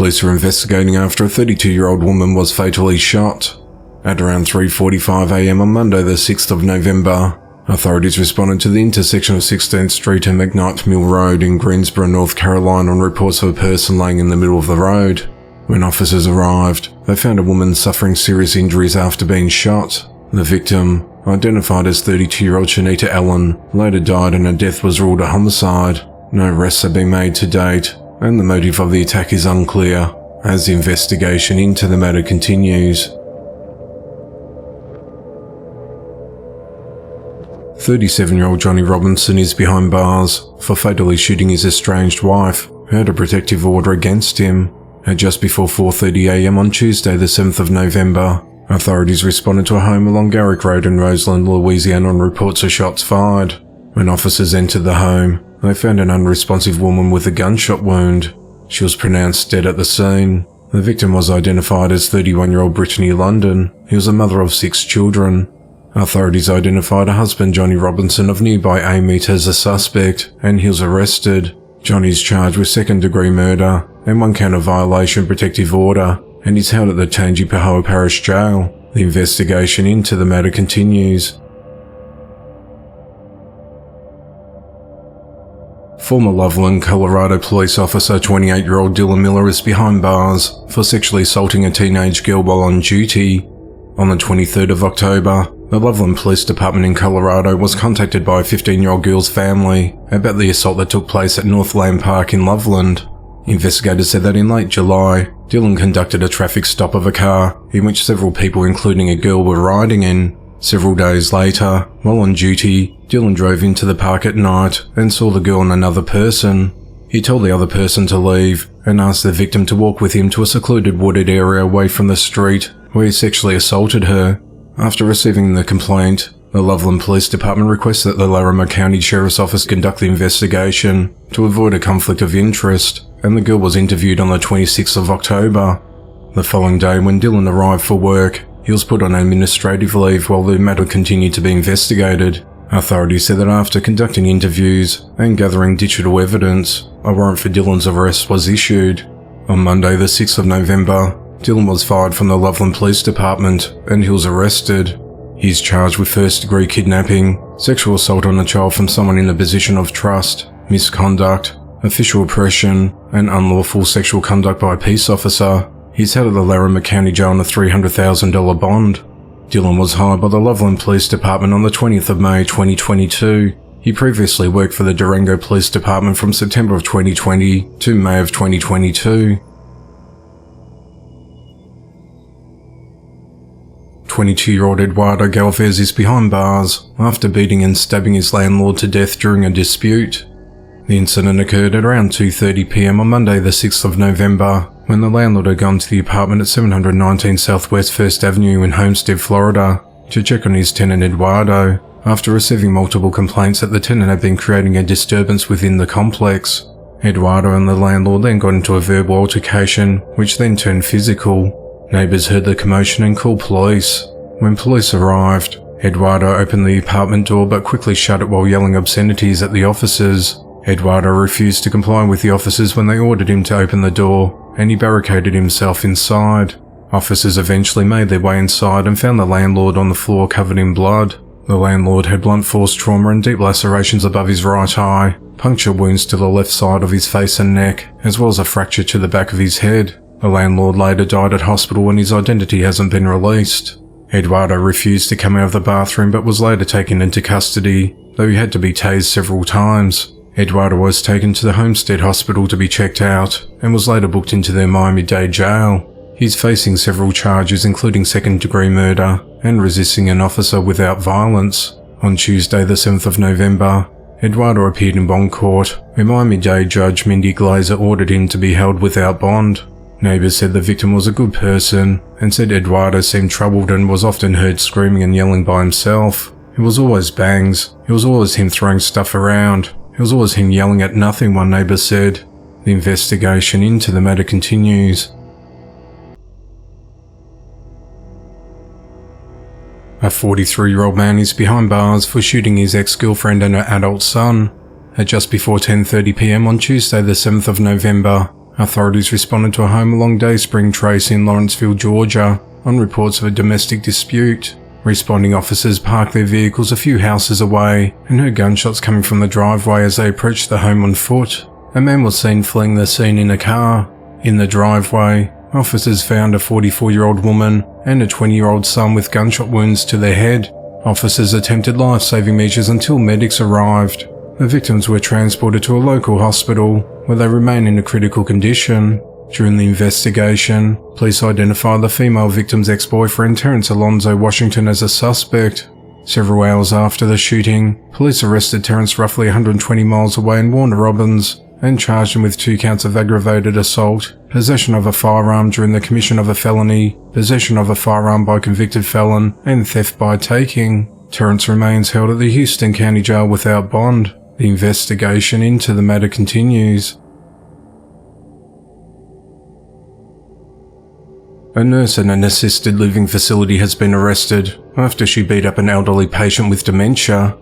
police are investigating after a 32-year-old woman was fatally shot. At around 3:45 a.m. on Monday the 6th of November, authorities responded to the intersection of 16th Street and McKnight Mill Road in Greensboro, North Carolina on reports of a person laying in the middle of the road. When officers arrived, they found a woman suffering serious injuries after being shot. The victim, identified as 32-year-old Shanita Allen, later died and her death was ruled a homicide. No arrests have been made to date, and the motive of the attack is unclear, as the investigation into the matter continues. 37-year-old Johnny Robinson is behind bars for fatally shooting his estranged wife, who had a protective order against him. At just before 4:30 a.m. on Tuesday the 7th of November, authorities responded to a home along Garrick Road in Roseland, Louisiana on reports of shots fired. When officers entered the home, they found an unresponsive woman with a gunshot wound. She was pronounced dead at the scene. The victim was identified as 31-year-old Brittany London. He was a mother of 6 children. Authorities identified her husband Johnny Robinson of nearby Amite as a suspect, and he was arrested. Johnny is charged with second-degree murder and 1 count of violation of protective order, and is held at the Tangipahoa Parish Jail. The investigation into the matter continues. Former Loveland, Colorado police officer 28-year-old Dylan Miller is behind bars for sexually assaulting a teenage girl while on duty. On the 23rd of October, the Loveland Police Department in Colorado was contacted by a 15-year-old girl's family about the assault that took place at Northland Park in Loveland. Investigators said that in late July, Dylan conducted a traffic stop of a car in which several people including a girl were riding in. Several days later, while on duty, Dylan drove into the park at night and saw the girl and another person. He told the other person to leave and asked the victim to walk with him to a secluded wooded area away from the street where he sexually assaulted her. After receiving the complaint, the Loveland Police Department requested that the Larimer County Sheriff's Office conduct the investigation to avoid a conflict of interest, and the girl was interviewed on the 26th of October. The following day, when Dylan arrived for work, he was put on administrative leave while the matter continued to be investigated. Authorities said that after conducting interviews and gathering digital evidence, a warrant for Dylan's arrest was issued. On Monday the 6th of November, Dylan was fired from the Loveland Police Department and he was arrested. He is charged with first-degree kidnapping, sexual assault on a child from someone in a position of trust, misconduct, official oppression, and unlawful sexual conduct by a peace officer. He's held at the Larimer County Jail on a $300,000 bond. Dylan was hired by the Loveland Police Department on the 20th of May 2022. He previously worked for the Durango Police Department from September of 2020 to May of 2022. 22-year-old Eduardo Galvez is behind bars after beating and stabbing his landlord to death during a dispute. The incident occurred at around 2:30 p.m. on Monday the 6th of November, when the landlord had gone to the apartment at 719 Southwest 1st Avenue in Homestead, Florida, to check on his tenant Eduardo, after receiving multiple complaints that the tenant had been creating a disturbance within the complex. Eduardo and the landlord then got into a verbal altercation, which then turned physical. Neighbours heard the commotion and called police. When police arrived, Eduardo opened the apartment door but quickly shut it while yelling obscenities at the officers. Eduardo refused to comply with the officers when they ordered him to open the door, and he barricaded himself inside. Officers eventually made their way inside and found the landlord on the floor covered in blood. The landlord had blunt force trauma and deep lacerations above his right eye, puncture wounds to the left side of his face and neck, as well as a fracture to the back of his head. The landlord later died at hospital and his identity hasn't been released. Eduardo refused to come out of the bathroom but was later taken into custody, though he had to be tased several times. Eduardo was taken to the Homestead Hospital to be checked out and was later booked into their Miami-Dade jail. He's facing several charges including second-degree murder and resisting an officer without violence. On Tuesday the 7th of November, Eduardo appeared in bond court, where Miami-Dade Judge Mindy Glazer ordered him to be held without bond. Neighbours said the victim was a good person and said Eduardo seemed troubled and was often heard screaming and yelling by himself. It was always bangs. It was always him throwing stuff around. It was always him yelling at nothing, one neighbour said. The investigation into the matter continues. A 43-year-old man is behind bars for shooting his ex-girlfriend and her adult son. At just before 10:30 p.m. on Tuesday the 7th of November, Authorities responded to a home along Dayspring Trace in Lawrenceville, Georgia, on reports of a domestic dispute. Responding officers parked their vehicles a few houses away and heard gunshots coming from the driveway as they approached the home on foot. A man was seen fleeing the scene in a car. In the driveway, officers found a 44-year-old woman and a 20-year-old son with gunshot wounds to their head. Officers attempted life-saving measures until medics arrived. The victims were transported to a local hospital, where they remain in a critical condition. During the investigation, police identified the female victim's ex-boyfriend Terrence Alonzo Washington as a suspect. Several hours after the shooting, police arrested Terrence roughly 120 miles away in Warner Robins and charged him with 2 counts of aggravated assault, possession of a firearm during the commission of a felony, possession of a firearm by convicted felon, and theft by taking. Terrence remains held at the Houston County Jail without bond. The investigation into the matter continues. A nurse at an assisted living facility has been arrested after she beat up an elderly patient with dementia.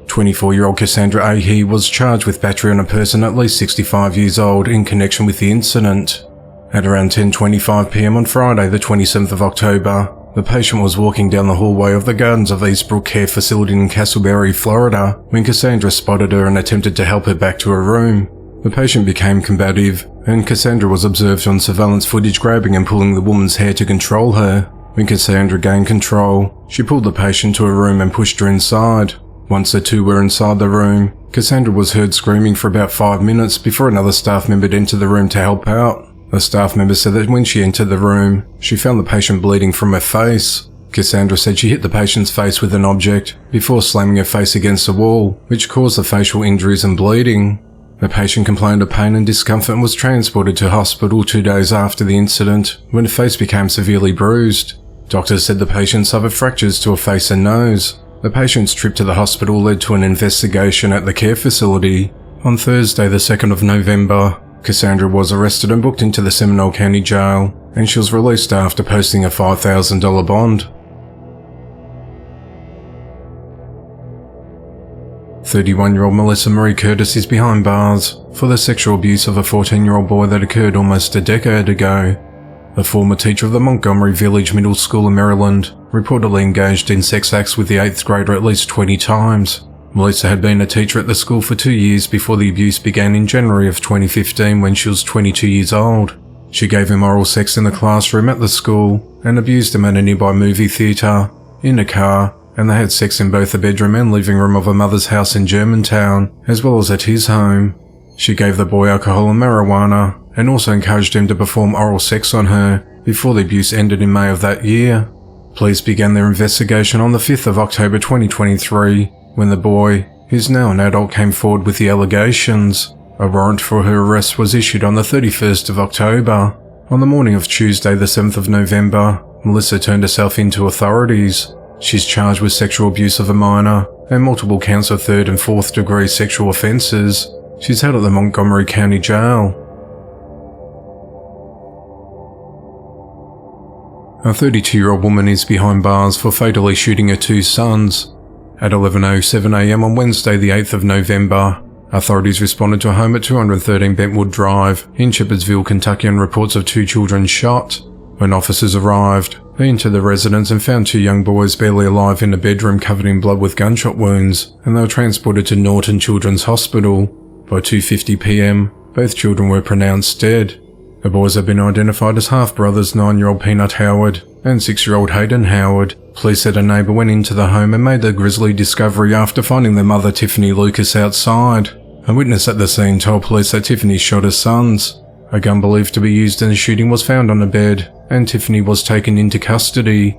24-year-old Cassandra Ahee was charged with battery on a person at least 65 years old in connection with the incident. At around 10:25 p.m. on Friday, the 27th of October, the patient was walking down the hallway of the Gardens of Eastbrook Care Facility in Castleberry, Florida, when Cassandra spotted her and attempted to help her back to her room. The patient became combative, and Cassandra was observed on surveillance footage grabbing and pulling the woman's hair to control her. When Cassandra gained control, she pulled the patient to her room and pushed her inside. Once the two were inside the room, Cassandra was heard screaming for about 5 minutes before another staff member entered the room to help out. The staff member said that when she entered the room, she found the patient bleeding from her face. Cassandra said she hit the patient's face with an object before slamming her face against the wall, which caused the facial injuries and bleeding. The patient complained of pain and discomfort and was transported to hospital 2 days after the incident, when her face became severely bruised. Doctors said the patient suffered fractures to her face and nose. The patient's trip to the hospital led to an investigation at the care facility. On Thursday, the 2nd of November, Cassandra was arrested and booked into the Seminole County Jail, and she was released after posting a $5,000 bond. 31-year-old Melissa Marie Curtis is behind bars for the sexual abuse of a 14-year-old boy that occurred almost a decade ago. The former teacher of the Montgomery Village Middle School in Maryland reportedly engaged in sex acts with the 8th grader at least 20 times. Melissa had been a teacher at the school for 2 years before the abuse began in January of 2015 when she was 22 years old. She gave him oral sex in the classroom at the school and abused him at a nearby movie theatre, in a car, and they had sex in both the bedroom and living room of her mother's house in Germantown, as well as at his home. She gave the boy alcohol and marijuana, and also encouraged him to perform oral sex on her before the abuse ended in May of that year. Police began their investigation on the 5th of October 2023, when the boy, who's now an adult, came forward with the allegations. A warrant for her arrest was issued on the 31st of October. On the morning of Tuesday, the 7th of November, Melissa turned herself in to authorities. She's charged with sexual abuse of a minor and multiple counts of 3rd and 4th degree sexual offences. She's held at the Montgomery County Jail. A 32-year-old woman is behind bars for fatally shooting her 2 sons. At 11:07 a.m. on Wednesday, the 8th of November, authorities responded to a home at 213 Bentwood Drive in Shepherdsville, Kentucky, on reports of 2 children shot. When officers arrived, they entered the residence and found 2 young boys barely alive in a bedroom covered in blood with gunshot wounds, and they were transported to Norton Children's Hospital. By 2:50 p.m., both children were pronounced dead. The boys have been identified as half-brothers 9-year-old Peanut Howard and 6-year-old Hayden Howard. Police said a neighbour went into the home and made the grisly discovery after finding their mother Tiffany Lucas outside. A witness at the scene told police that Tiffany shot her sons. A gun believed to be used in the shooting was found on the bed, and Tiffany was taken into custody.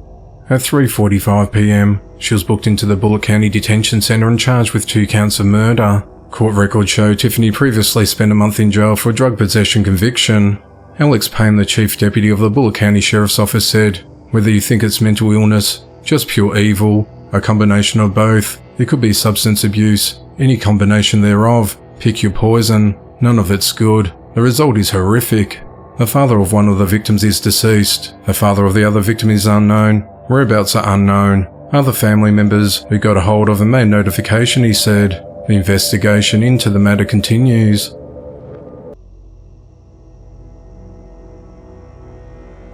At 3:45 p.m, she was booked into the Bullock County Detention Center and charged with 2 counts of murder. Court records show Tiffany previously spent a month in jail for a drug possession conviction. Alex Payne, the chief deputy of the Bullock County Sheriff's Office, said, "Whether you think it's mental illness, just pure evil, a combination of both, it could be substance abuse, any combination thereof, pick your poison, none of it's good. The result is horrific. The father of one of the victims is deceased. The father of the other victim is unknown. Whereabouts are unknown. Other family members who got a hold of and made notification," he said. The investigation into the matter continues.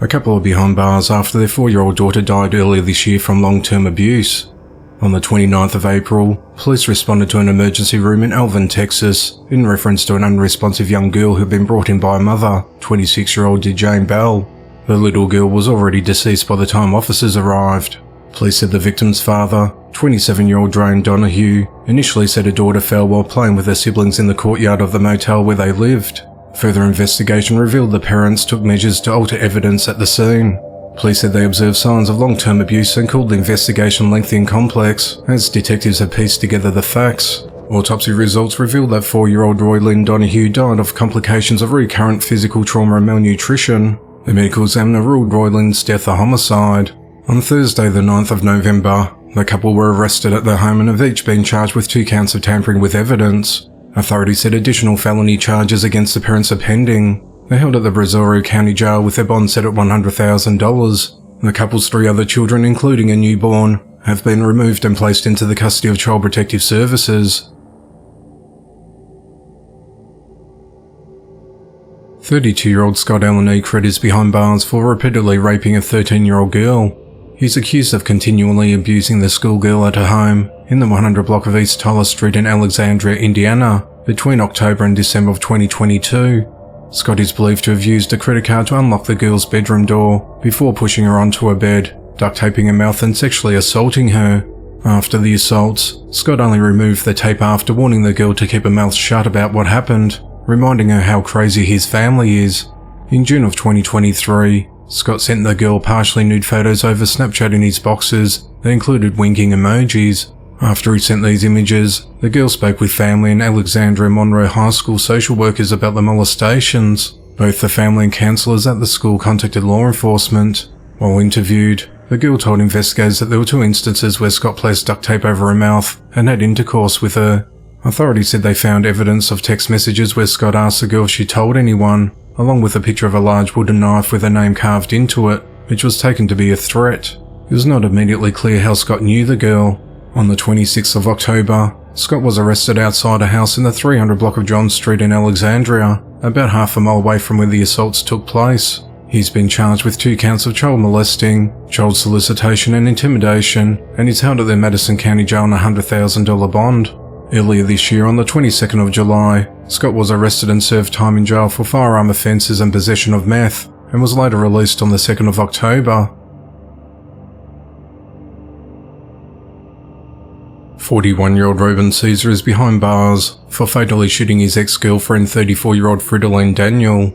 A couple are behind bars after their 4-year-old daughter died earlier this year from long-term abuse. On the 29th of April, police responded to an emergency room in Alvin, Texas, in reference to an unresponsive young girl who had been brought in by a mother, 26-year-old DeJane Bell. The little girl was already deceased by the time officers arrived. Police said the victim's father, 27-year-old Drane Donahue, initially said her daughter fell while playing with her siblings in the courtyard of the motel where they lived. Further investigation revealed the parents took measures to alter evidence at the scene. Police said they observed signs of long-term abuse and called the investigation lengthy and complex, as detectives had pieced together the facts. Autopsy results revealed that 4-year-old Roy Lynn Donahue died of complications of recurrent physical trauma and malnutrition. The medical examiner ruled Roy Lynn's death a homicide. On Thursday, the 9th of November, the couple were arrested at their home and have each been charged with 2 counts of tampering with evidence. Authorities said additional felony charges against the parents are pending. They're held at the Brazoria County Jail with their bond set at $100,000. The couple's 3 other children, including a newborn, have been removed and placed into the custody of Child Protective Services. 32-year-old Scott Allen Ekred is behind bars for repeatedly raping a 13-year-old girl. He's accused of continually abusing the schoolgirl at her home in the 100 block of East Tyler Street in Alexandria, Indiana, between October and December of 2022. Scott is believed to have used a credit card to unlock the girl's bedroom door before pushing her onto her bed, duct taping her mouth and sexually assaulting her. After the assaults, Scott only removed the tape after warning the girl to keep her mouth shut about what happened, reminding her how crazy his family is. In June of 2023, Scott sent the girl partially nude photos over Snapchat in his boxes that included winking emojis. After he sent these images, the girl spoke with family and Alexandria Monroe High School social workers about the molestations. Both the family and counsellors at the school contacted law enforcement. While interviewed, the girl told investigators that there were 2 instances where Scott placed duct tape over her mouth and had intercourse with her. Authorities said they found evidence of text messages where Scott asked the girl if she told anyone, along with a picture of a large wooden knife with her name carved into it, which was taken to be a threat. It was not immediately clear how Scott knew the girl. On the 26th of October, Scott was arrested outside a house in the 300 block of John Street in Alexandria, about half a mile away from where the assaults took place. He's been charged with 2 counts of child molesting, child solicitation and intimidation, and is held at the Madison County Jail on a $100,000 bond. Earlier this year, on the 22nd of July, Scott was arrested and served time in jail for firearm offences and possession of meth, and was later released on the 2nd of October. 41-year-old Reuben Caesar is behind bars for fatally shooting his ex-girlfriend, 34-year-old Fridolin Daniel.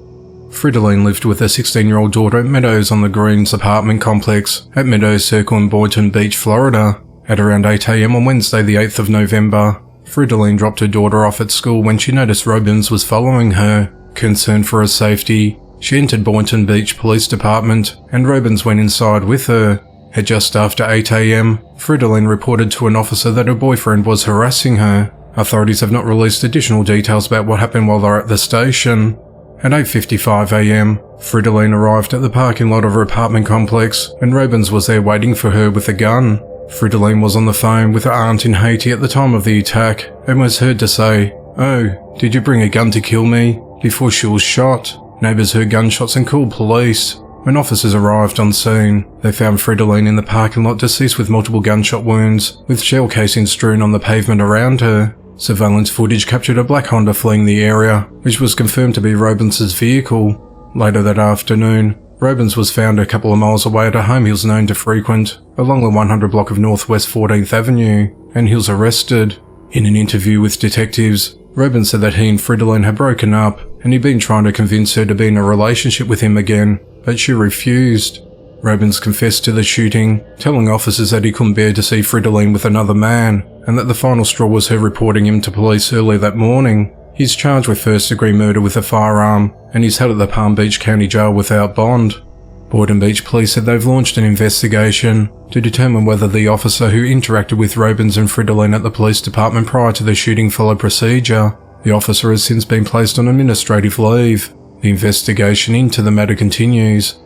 Fridolin lived with her 16-year-old daughter at Meadows on the Greens apartment complex at Meadows Circle in Boynton Beach, Florida. At around 8 a.m. on Wednesday the 8th of November, Fridolin dropped her daughter off at school when she noticed Robins was following her. Concerned for her safety, she entered Boynton Beach Police Department and Robins went inside with her. At just after 8 a.m, Fridolin reported to an officer that her boyfriend was harassing her. Authorities have not released additional details about what happened while they were at the station. At 8:55 a.m, Fridolin arrived at the parking lot of her apartment complex and Robins was there waiting for her with a gun. Fridolin was on the phone with her aunt in Haiti at the time of the attack and was heard to say, "Oh, did you bring a gun to kill me?" before she was shot. Neighbours heard gunshots and called police. When officers arrived on scene, they found Fridolin in the parking lot deceased with multiple gunshot wounds, with shell casings strewn on the pavement around her. Surveillance footage captured a black Honda fleeing the area, which was confirmed to be Robins' vehicle. Later that afternoon, Robins was found a couple of miles away at a home he was known to frequent, along the 100 block of Northwest 14th Avenue, and he was arrested. In an interview with detectives, Robins said that he and Fridolin had broken up, and he'd been trying to convince her to be in a relationship with him again, but she refused. Robins confessed to the shooting, telling officers that he couldn't bear to see Fridolin with another man, and that the final straw was her reporting him to police early that morning. He's charged with first-degree murder with a firearm, and he's held at the Palm Beach County Jail without bond. Boynton Beach Police said they've launched an investigation to determine whether the officer who interacted with Robins and Fridolin at the police department prior to the shooting followed procedure. The officer has since been placed on administrative leave. The investigation into the matter continues.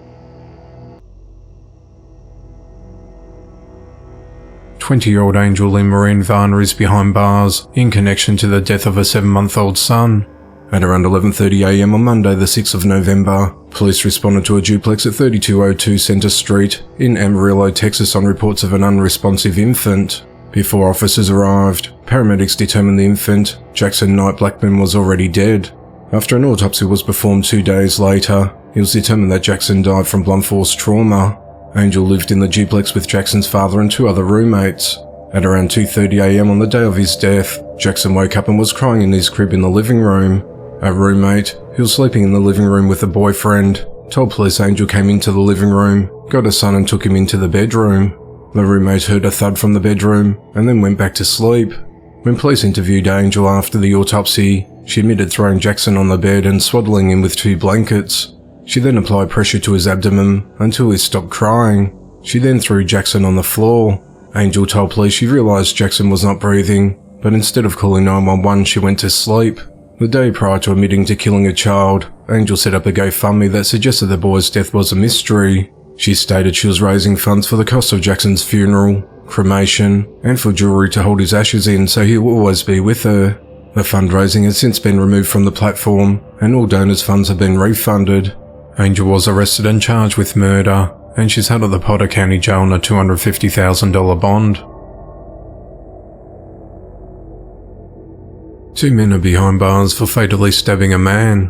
20-year-old Angel Lynn Marine Varner is behind bars in connection to the death of her 7-month-old son. At around 11:30am on Monday the 6th of November, police responded to a duplex at 3202 Center Street in Amarillo, Texas on reports of an unresponsive infant. Before officers arrived, paramedics determined the infant, Jackson Knight Blackman, was already dead. After an autopsy was performed 2 days later, it was determined that Jackson died from blunt force trauma. Angel lived in the duplex with Jackson's father and 2 other roommates. At around 2:30am on the day of his death, Jackson woke up and was crying in his crib in the living room. A roommate, who was sleeping in the living room with a boyfriend, told police Angel came into the living room, got a son and took him into the bedroom. The roommate heard a thud from the bedroom and then went back to sleep. When police interviewed Angel after the autopsy, she admitted throwing Jackson on the bed and swaddling him with 2 blankets. She then applied pressure to his abdomen until he stopped crying. She then threw Jackson on the floor. Angel told police she realised Jackson was not breathing, but instead of calling 911, she went to sleep. The day prior to admitting to killing a child, Angel set up a GoFundMe that suggested the boy's death was a mystery. She stated she was raising funds for the cost of Jackson's funeral, cremation, and for jewellery to hold his ashes in so he will always be with her. The fundraising has since been removed from the platform, and all donors' funds have been refunded. Angel was arrested and charged with murder, and she's held at the Potter County Jail on a $250,000 bond. 2 men are behind bars for fatally stabbing a man.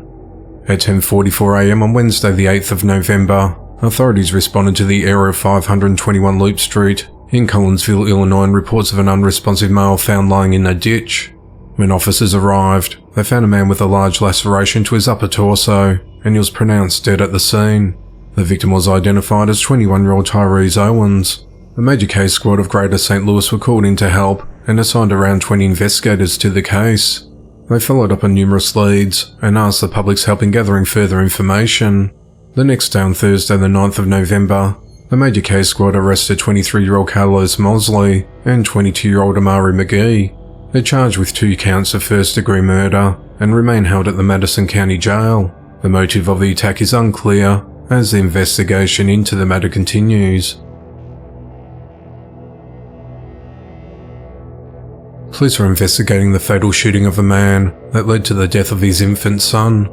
At 10:44am on Wednesday the 8th of November, authorities responded to the area of 521 Loop Street in Collinsville, Illinois, and reports of an unresponsive male found lying in a ditch. When officers arrived, they found a man with a large laceration to his upper torso, and he was pronounced dead at the scene. The victim was identified as 21-year-old Tyrese Owens. The major case squad of Greater St. Louis were called in to help and assigned around 20 investigators to the case. They followed up on numerous leads and asked the public's help in gathering further information. The next day on Thursday the 9th of November, the major case squad arrested 23-year-old Carlos Mosley and 22-year-old Amari McGee. They're charged with 2 counts of first-degree murder and remain held at the Madison County Jail. The motive of the attack is unclear as the investigation into the matter continues. Police are investigating the fatal shooting of a man that led to the death of his infant son.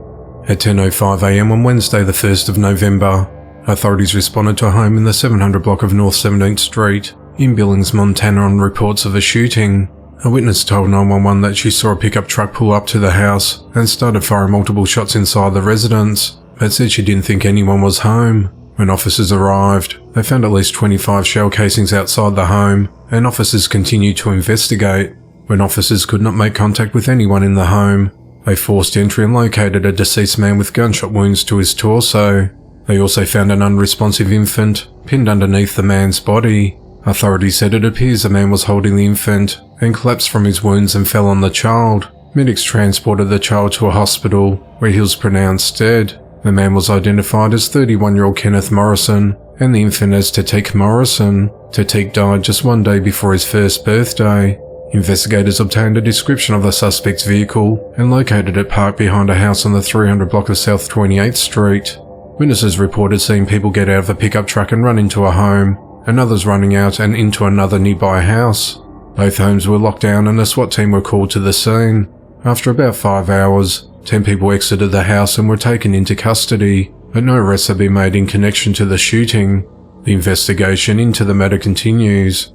At 10:05am on Wednesday the 1st of November, authorities responded to a home in the 700 block of North 17th Street in Billings, Montana on reports of a shooting. A witness told 911 that she saw a pickup truck pull up to the house and started firing multiple shots inside the residence, but said she didn't think anyone was home. When officers arrived, they found at least 25 shell casings outside the home, and officers continued to investigate. When officers could not make contact with anyone in the home, they forced entry and located a deceased man with gunshot wounds to his torso. They also found an unresponsive infant pinned underneath the man's body. Authorities said it appears the man was holding the infant and collapsed from his wounds and fell on the child. Medics transported the child to a hospital where he was pronounced dead. The man was identified as 31-year-old Kenneth Morrison and the infant as Tatik Morrison. Tatik died just 1 day before his first birthday. Investigators obtained a description of the suspect's vehicle and located it parked behind a house on the 300 block of South 28th Street. Witnesses reported seeing people get out of a pickup truck and run into a home, and others running out and into another nearby house. Both homes were locked down and a SWAT team were called to the scene. After about 5 hours, 10 people exited the house and were taken into custody, but no arrests have been made in connection to the shooting. The investigation into the matter continues.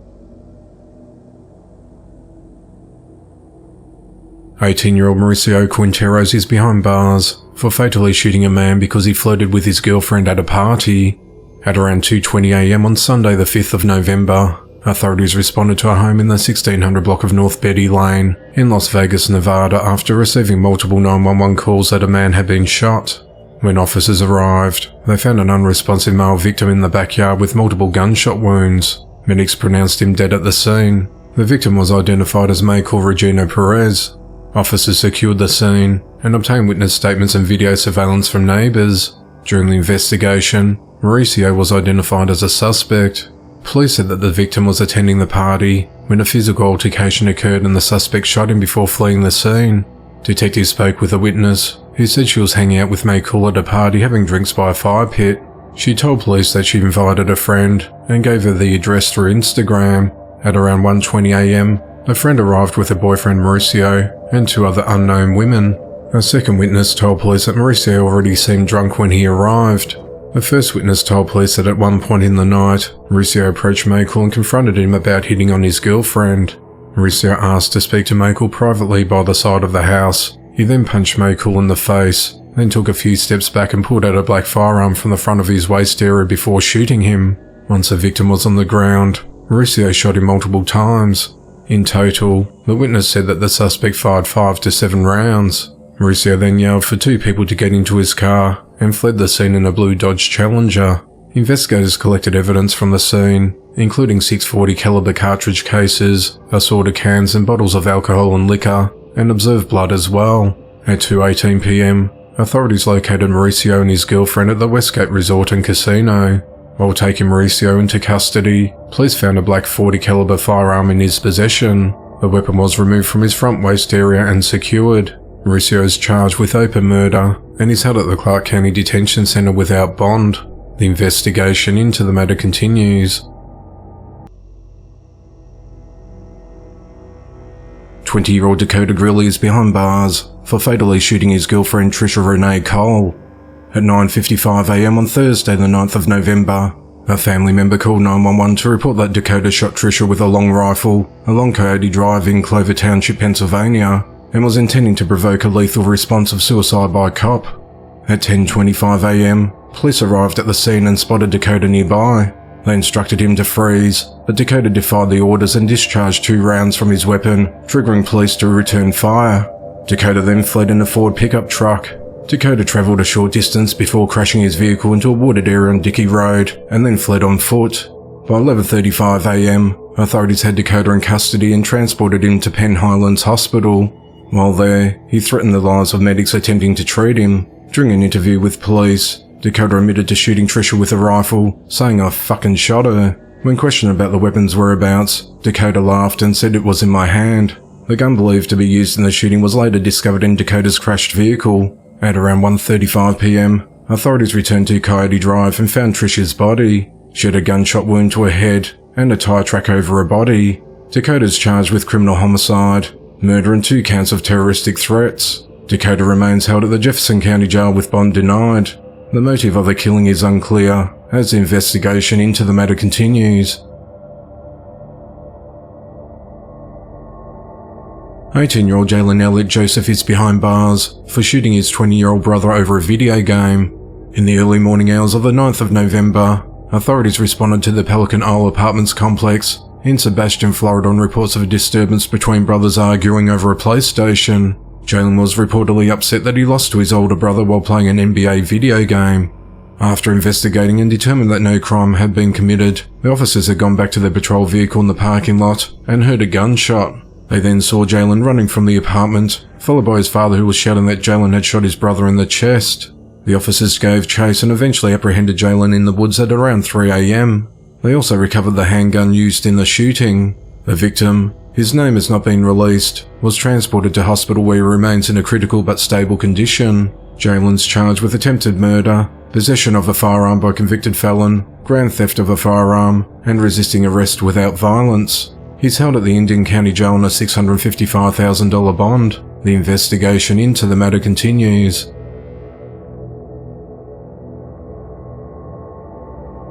18-year-old Mauricio Quinteros is behind bars for fatally shooting a man because he flirted with his girlfriend at a party. At around 2:20am on Sunday the 5th of November, authorities responded to a home in the 1600 block of North Betty Lane in Las Vegas, Nevada after receiving multiple 911 calls that a man had been shot. When officers arrived, they found an unresponsive male victim in the backyard with multiple gunshot wounds. Medics pronounced him dead at the scene. The victim was identified as Michael Regino Perez. Officers secured the scene and obtained witness statements and video surveillance from neighbours. During the investigation, Mauricio was identified as a suspect. Police said that the victim was attending the party when a physical altercation occurred and the suspect shot him before fleeing the scene. Detectives spoke with a witness who said she was hanging out with Michael at a party having drinks by a fire pit. She told police that she invited a friend and gave her the address through Instagram. At around 1:20am, a friend arrived with her boyfriend Mauricio and 2 other unknown women. A second witness told police that Mauricio already seemed drunk when he arrived. The first witness told police that at one point in the night, Mauricio approached Michael and confronted him about hitting on his girlfriend. Mauricio asked to speak to Michael privately by the side of the house. He then punched Michael in the face, then took a few steps back and pulled out a black firearm from the front of his waist area before shooting him. Once the victim was on the ground, Mauricio shot him multiple times. In total, the witness said that the suspect fired 5 to 7 rounds. Mauricio then yelled for 2 people to get into his car and fled the scene in a blue Dodge Challenger. Investigators collected evidence from the scene, including 640 caliber cartridge cases, assorted cans and bottles of alcohol and liquor, and observed blood as well. At 2:18 p.m, authorities located Mauricio and his girlfriend at the Westgate Resort and Casino. While taking Mauricio into custody, police found a black .40 caliber firearm in his possession. The weapon was removed from his front waist area and secured. Mauricio is charged with open murder and is held at the Clark County Detention Center without bond. The investigation into the matter continues. 20-year-old Dakota Grilly is behind bars for fatally shooting his girlfriend Trisha Renee Cole. At 9:55 a.m. on Thursday the 9th of November, a family member called 911 to report that Dakota shot Trisha with a long rifle along Coyote Drive in Clover Township, Pennsylvania, and was intending to provoke a lethal response of suicide by cop. At 10:25 a.m, police arrived at the scene and spotted Dakota nearby. They instructed him to freeze, but Dakota defied the orders and discharged 2 rounds from his weapon, triggering police to return fire. Dakota then fled in a Ford pickup truck. Dakota travelled a short distance before crashing his vehicle into a wooded area on Dickey Road and then fled on foot. By 11:35 a.m, authorities had Dakota in custody and transported him to Penn Highlands Hospital. While there, he threatened the lives of medics attempting to treat him. During an interview with police, Dakota admitted to shooting Trisha with a rifle, saying, "I fucking shot her." When questioned about the weapon's whereabouts, Dakota laughed and said it was in my hand. The gun believed to be used in the shooting was later discovered in Dakota's crashed vehicle. At around 1:35 p.m, authorities returned to Coyote Drive and found Trisha's body. She had a gunshot wound to her head and a tire track over her body. Dakota's charged with criminal homicide, murder and 2 counts of terroristic threats. Dakota remains held at the Jefferson County Jail with bond denied. The motive of the killing is unclear, as the investigation into the matter continues. 18-year-old Jalen Elliott Joseph is behind bars for shooting his 20-year-old brother over a video game. In the early morning hours of the 9th of November, authorities responded to the Pelican Isle Apartments complex in Sebastian, Florida on reports of a disturbance between brothers arguing over a PlayStation. Jalen was reportedly upset that he lost to his older brother while playing an NBA video game. After investigating and determined that no crime had been committed, the officers had gone back to their patrol vehicle in the parking lot and heard a gunshot. They then saw Jalen running from the apartment, followed by his father who was shouting that Jalen had shot his brother in the chest. The officers gave chase and eventually apprehended Jalen in the woods at around 3 a.m. They also recovered the handgun used in the shooting. The victim, his name has not been released, was transported to hospital where he remains in a critical but stable condition. Jalen's charged with attempted murder, possession of a firearm by convicted felon, grand theft of a firearm, and resisting arrest without violence. He's held at the Indian County Jail on a $655,000 bond. The investigation into the matter continues.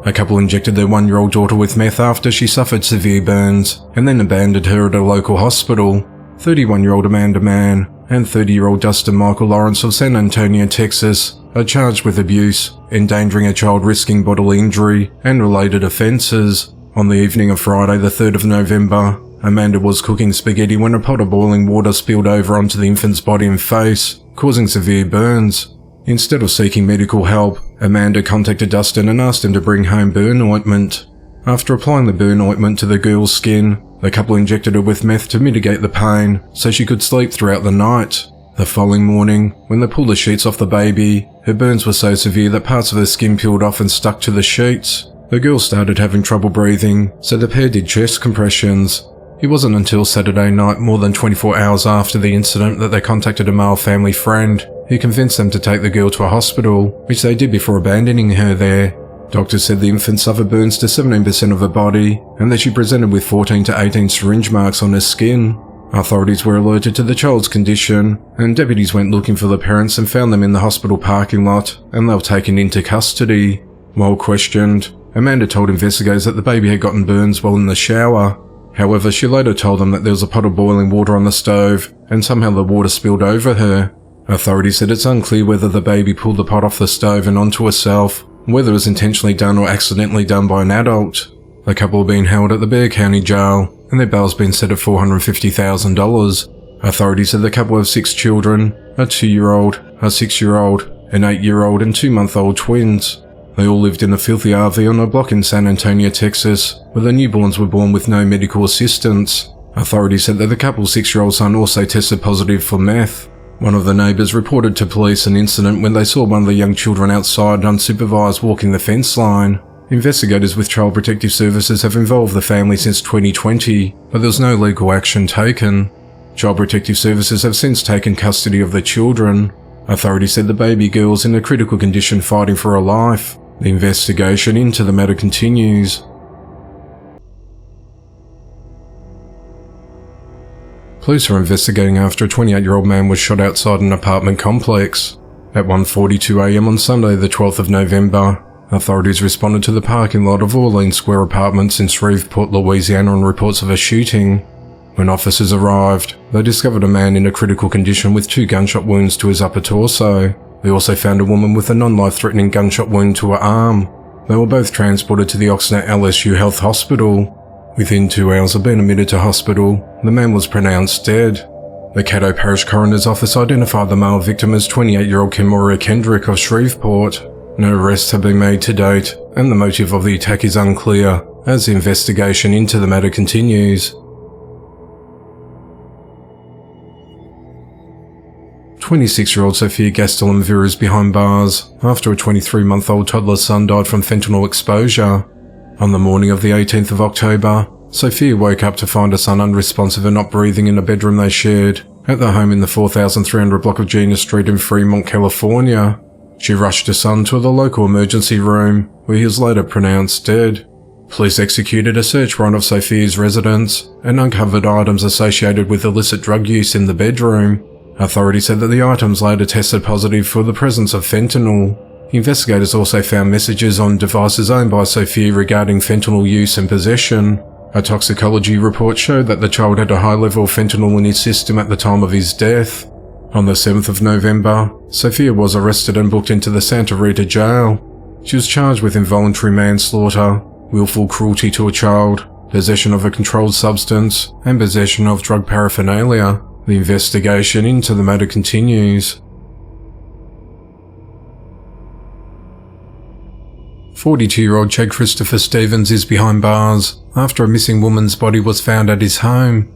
A couple injected their 1-year-old daughter with meth after she suffered severe burns, and then abandoned her at a local hospital. 31-year-old Amanda Mann and 30-year-old Dustin Michael Lawrence of San Antonio, Texas, are charged with abuse, endangering a child, risking bodily injury, and related offences. On the evening of Friday the 3rd of November, Amanda was cooking spaghetti when a pot of boiling water spilled over onto the infant's body and face, causing severe burns. Instead of seeking medical help, Amanda contacted Dustin and asked him to bring home burn ointment. After applying the burn ointment to the girl's skin, the couple injected her with meth to mitigate the pain so she could sleep throughout the night. The following morning, when they pulled the sheets off the baby, her burns were so severe that parts of her skin peeled off and stuck to the sheets. The girl started having trouble breathing, so the pair did chest compressions. It wasn't until Saturday night, more than 24 hours after the incident, that they contacted a male family friend who convinced them to take the girl to a hospital, which they did before abandoning her there. Doctors said the infant suffered burns to 17% of her body and that she presented with 14 to 18 syringe marks on her skin. Authorities were alerted to the child's condition, and deputies went looking for the parents and found them in the hospital parking lot, and they were taken into custody. While questioned, Amanda told investigators that the baby had gotten burns while in the shower. However, she later told them that there was a pot of boiling water on the stove, and somehow the water spilled over her. Authorities said it's unclear whether the baby pulled the pot off the stove and onto herself, whether it was intentionally done or accidentally done by an adult. The couple are being held at the Bexar County Jail, and their bail's been set at $450,000. Authorities said the couple have 6 children, a 2-year-old, a 6-year-old, an 8-year-old and 2-month-old twins. They all lived in a filthy RV on a block in San Antonio, Texas, where the newborns were born with no medical assistance. Authorities said that the couple's 6-year-old son also tested positive for meth. One of the neighbours reported to police an incident when they saw one of the young children outside unsupervised walking the fence line. Investigators with Child Protective Services have involved the family since 2020, but there was no legal action taken. Child Protective Services have since taken custody of the children. Authorities said the baby girl is in a critical condition fighting for her life. The investigation into the matter continues. Police are investigating after a 28-year-old man was shot outside an apartment complex. At 1:42 a.m. on Sunday the 12th of November, authorities responded to the parking lot of Orleans Square Apartments in Shreveport, Louisiana on reports of a shooting. When officers arrived, they discovered a man in a critical condition with 2 gunshot wounds to his upper torso. They also found a woman with a non-life-threatening gunshot wound to her arm. They were both transported to the Oxnard LSU Health Hospital. Within 2 hours of being admitted to hospital, the man was pronounced dead. The Caddo Parish Coroner's Office identified the male victim as 28-year-old Kimora Kendrick of Shreveport. No arrests have been made to date, and the motive of the attack is unclear, as the investigation into the matter continues. 26-year-old Sophia Gastelum is behind bars after a 23-month-old toddler son died from fentanyl exposure. On the morning of the 18th of October, Sophia woke up to find her son unresponsive and not breathing in a bedroom they shared at the home in the 4300 block of Gina Street in Fremont, California. She rushed her son to the local emergency room, where he was later pronounced dead. Police executed a search warrant of Sophia's residence and uncovered items associated with illicit drug use in the bedroom. Authorities said that the items later tested positive for the presence of fentanyl. Investigators also found messages on devices owned by Sophia regarding fentanyl use and possession. A toxicology report showed that the child had a high level of fentanyl in his system at the time of his death. On the 7th of November, Sophia was arrested and booked into the Santa Rita jail. She was charged with involuntary manslaughter, willful cruelty to a child, possession of a controlled substance, and possession of drug paraphernalia. The investigation into the matter continues. 42-year-old Chad Christopher Stevens is behind bars after a missing woman's body was found at his home.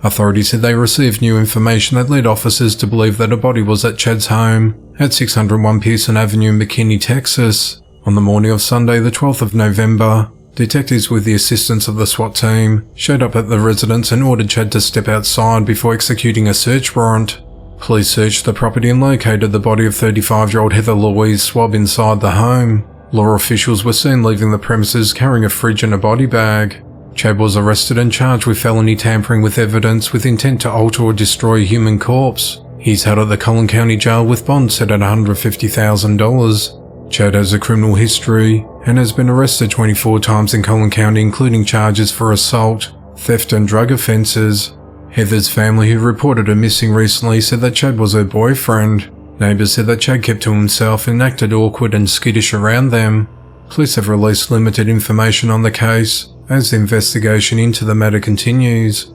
Authorities said they received new information that led officers to believe that a body was at Chad's home at 601 Pearson Avenue in McKinney, Texas. On the morning of Sunday the 12th of November, detectives with the assistance of the SWAT team showed up at the residence and ordered Chad to step outside before executing a search warrant. Police searched the property and located the body of 35-year-old Heather Louise Swab inside the home. Law officials were seen leaving the premises carrying a fridge and a body bag. Chad was arrested and charged with felony tampering with evidence with intent to alter or destroy a human corpse. He's held at the Collin County Jail with bond set at $150,000. Chad has a criminal history and has been arrested 24 times in Collin County, including charges for assault, theft and drug offences. Heather's family, who reported her missing recently, said that Chad was her boyfriend. Neighbours said that Chad kept to himself and acted awkward and skittish around them. Police have released limited information on the case as the investigation into the matter continues.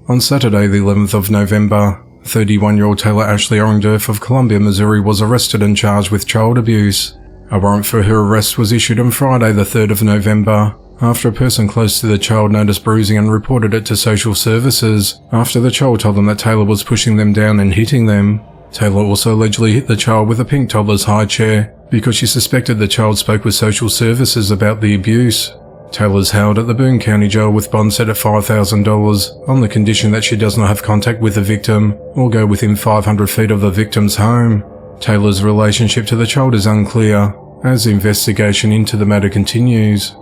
On Saturday the 11th of November, 31-year-old Taylor Ashley Orringdorf of Columbia, Missouri was arrested and charged with child abuse. A warrant for her arrest was issued on Friday the 3rd of November after a person close to the child noticed bruising and reported it to social services after the child told them that Taylor was pushing them down and hitting them. Taylor also allegedly hit the child with a pink toddler's high chair because she suspected the child spoke with social services about the abuse. Taylor's held at the Boone County Jail with bond set at $5,000 on the condition that she does not have contact with the victim or go within 500 feet of the victim's home. Taylor's relationship to the child is unclear as the investigation into the matter continues.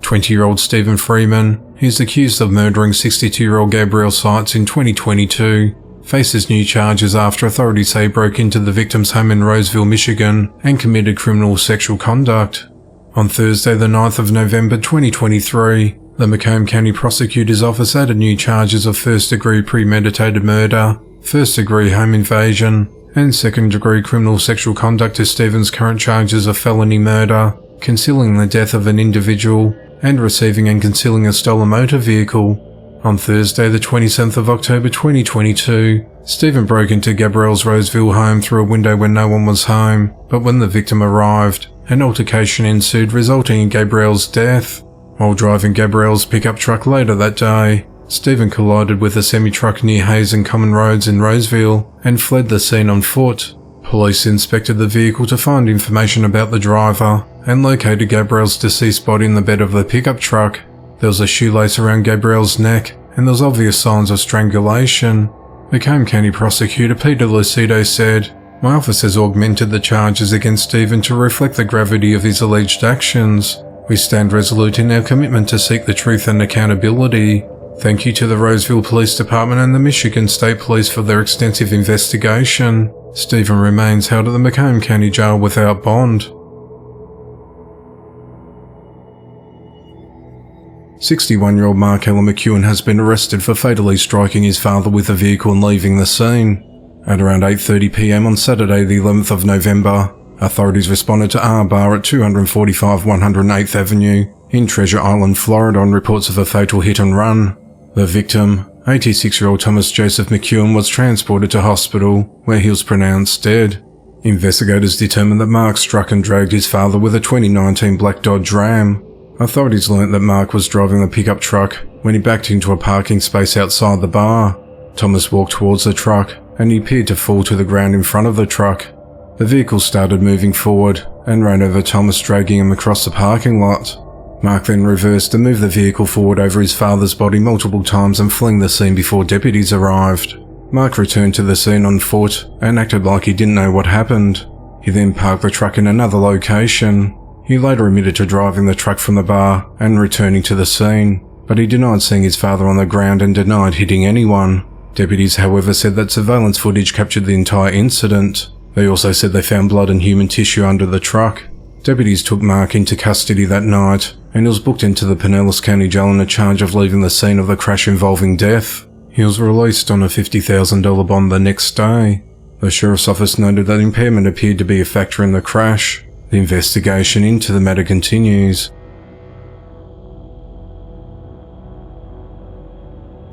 20-year-old Stephen Freeman, who is accused of murdering 62-year-old Gabrielle Seitz in 2022, faces new charges after authorities say he broke into the victim's home in Roseville, Michigan, and committed criminal sexual conduct. On Thursday, the 9th of November 2023, the Macomb County Prosecutor's Office added new charges of first-degree premeditated murder, first-degree home invasion, and second-degree criminal sexual conduct to Stephen's current charges of felony murder, concealing the death of an individual, and receiving and concealing a stolen motor vehicle. On Thursday, the 27th of October 2022, Stephen broke into Gabrielle's Roseville home through a window when no one was home, but when the victim arrived, an altercation ensued resulting in Gabrielle's death. While driving Gabrielle's pickup truck later that day, Stephen collided with a semi-truck near Hayes and Common Roads in Roseville and fled the scene on foot. Police inspected the vehicle to find information about the driver and located Gabrielle's deceased body in the bed of the pickup truck. There was a shoelace around Gabrielle's neck and there was obvious signs of strangulation. Macomb County Prosecutor Peter Lucido said, "My office has augmented the charges against Stephen to reflect the gravity of his alleged actions. We stand resolute in our commitment to seek the truth and accountability. Thank you to the Roseville Police Department and the Michigan State Police for their extensive investigation. Stephen remains held at the Macomb County Jail without bond." 61-year-old Mark Ella McEwen has been arrested for fatally striking his father with a vehicle and leaving the scene. At around 8:30 p.m. on Saturday the 11th of November, authorities responded to R Bar at 245 108th Avenue in Treasure Island, Florida on reports of a fatal hit and run. The victim, 86-year-old Thomas Joseph McEwen, was transported to hospital where he was pronounced dead. Investigators determined that Mark struck and dragged his father with a 2019 black Dodge Ram. Authorities learnt that Mark was driving the pickup truck when he backed into a parking space outside the bar. Thomas walked towards the truck and he appeared to fall to the ground in front of the truck. The vehicle started moving forward and ran over Thomas, dragging him across the parking lot. Mark then reversed and moved the vehicle forward over his father's body multiple times and fled the scene before deputies arrived. Mark returned to the scene on foot and acted like he didn't know what happened. He then parked the truck in another location. He later admitted to driving the truck from the bar and returning to the scene, but he denied seeing his father on the ground and denied hitting anyone. Deputies, however, said that surveillance footage captured the entire incident. They also said they found blood and human tissue under the truck. Deputies took Mark into custody that night, and he was booked into the Pinellas County Jail on a charge of leaving the scene of the crash involving death. He was released on a $50,000 bond the next day. The sheriff's office noted that impairment appeared to be a factor in the crash. The investigation into the matter continues.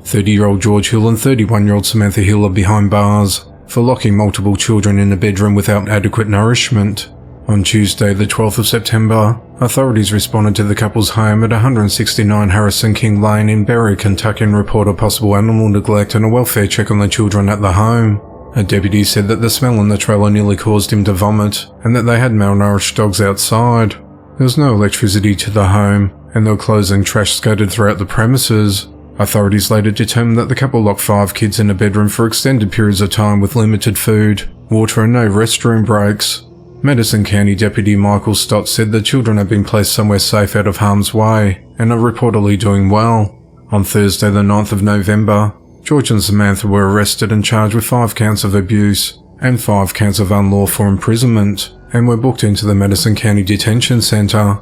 30-year-old George Hill and 31-year-old Samantha Hill are behind bars for locking multiple children in a bedroom without adequate nourishment. On Tuesday, the 12th of September, authorities responded to the couple's home at 169 Harrison King Lane in Berry, Kentucky, and reported possible animal neglect and a welfare check on the children at the home. A deputy said that the smell in the trailer nearly caused him to vomit and that they had malnourished dogs outside. There was no electricity to the home and there were clothes and trash scattered throughout the premises. Authorities later determined that the couple locked 5 kids in a bedroom for extended periods of time with limited food, water and no restroom breaks. Madison County Deputy Michael Stott said the children had been placed somewhere safe out of harm's way and are reportedly doing well. On Thursday the 9th of November, George and Samantha were arrested and charged with 5 counts of abuse and 5 counts of unlawful imprisonment and were booked into the Madison County Detention Center.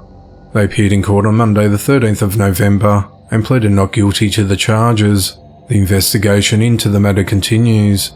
They appeared in court on Monday the 13th of November and pleaded not guilty to the charges. The investigation into the matter continues.